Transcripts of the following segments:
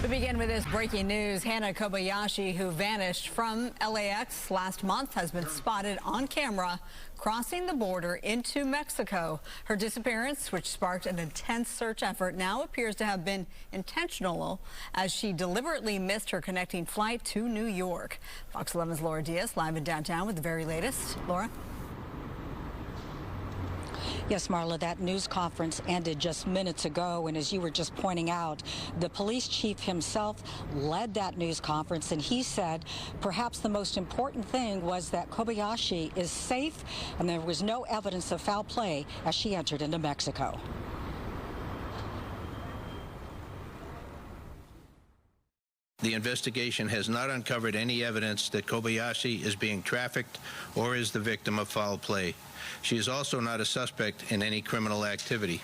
We begin with this breaking news. Hannah Kobayashi, who vanished from LAX last month, has been spotted on camera crossing the border into Mexico. Her disappearance, which sparked an intense search effort, now appears to have been intentional as she deliberately missed her connecting flight to New York. Fox 11's Laura Diaz live in downtown with the very latest. Laura? Yes, Marla, that news conference ended just minutes ago, and as you were just pointing out, the police chief himself led that news conference, and he said perhaps the most important thing was that Kobayashi is safe and there was no evidence of foul play as she entered into Mexico. The investigation has not uncovered any evidence that Kobayashi is being trafficked or is the victim of foul play. She is also not a suspect in any criminal activity.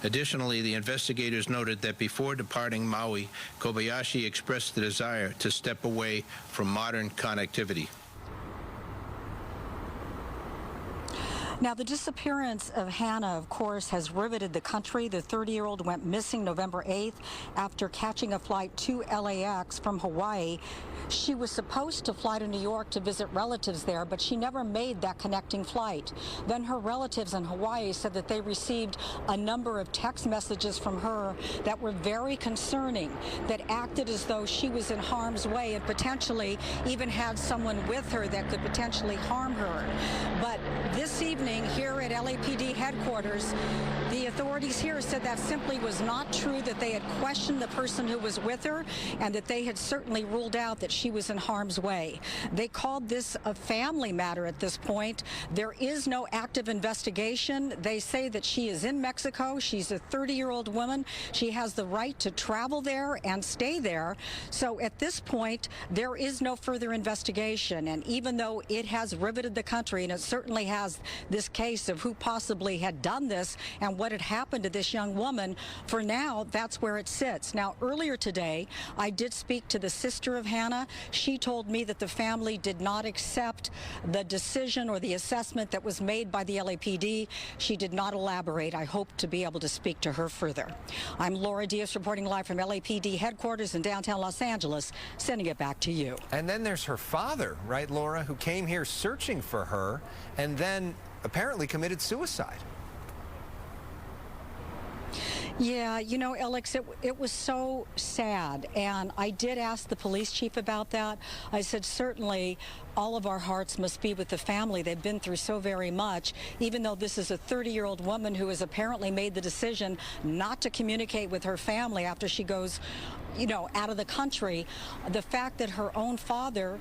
Additionally, the investigators noted that before departing Maui, Kobayashi expressed the desire to step away from modern connectivity. Now, the disappearance of Hannah, of course, has riveted the country. The 30-year-old went missing November 8th after catching a flight to LAX from Hawaii. She was supposed to fly to New York to visit relatives there, but she never made that connecting flight. Then her relatives in Hawaii said that they received a number of text messages from her that were very concerning, that acted as though she was in harm's way and potentially even had someone with her that could potentially harm her. But this evening, here at LAPD headquarters, the authorities here said that simply was not true, that they had questioned the person who was with her and that they had certainly ruled out that she was in harm's way. They called this a family matter at this point. There is no active investigation. They say that she is in Mexico. She's a 30-year-old woman. She has the right to travel there and stay there. So at this point, there is no further investigation. And even though it has riveted the country, and it certainly has this case of who possibly had done this and what had happened to this young woman, for now, that's where it sits. Now, earlier today, I did speak to the sister of Hannah. She told me that the family did not accept the decision or the assessment that was made by the LAPD. She did not elaborate. I hope to be able to speak to her further. I'm Laura Diaz reporting live from LAPD headquarters in downtown Los Angeles, sending it back to you. And then there's her father, right, Laura, who came here searching for her and then apparently committed suicide. Yeah, you know, Alex, it was so sad, and I did ask the police chief about that. I said, certainly, all of our hearts must be with the family. They've been through so very much, even though this is a 30-year-old woman who has apparently made the decision not to communicate with her family after she goes, you know, out of the country. The fact that her own father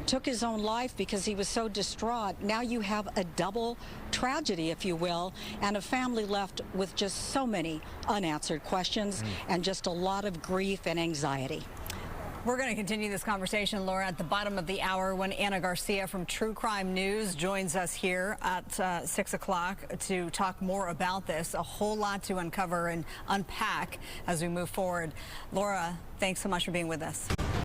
took his own life because he was so distraught. Now you have a double tragedy, if you will, and a family left with just so many unanswered questions and just a lot of grief and anxiety. We're going to continue this conversation, Laura, at the bottom of the hour when Anna Garcia from True Crime News joins us here at 6 o'clock to talk more about this. A whole lot to uncover and unpack as we move forward. Laura, thanks so much for being with us.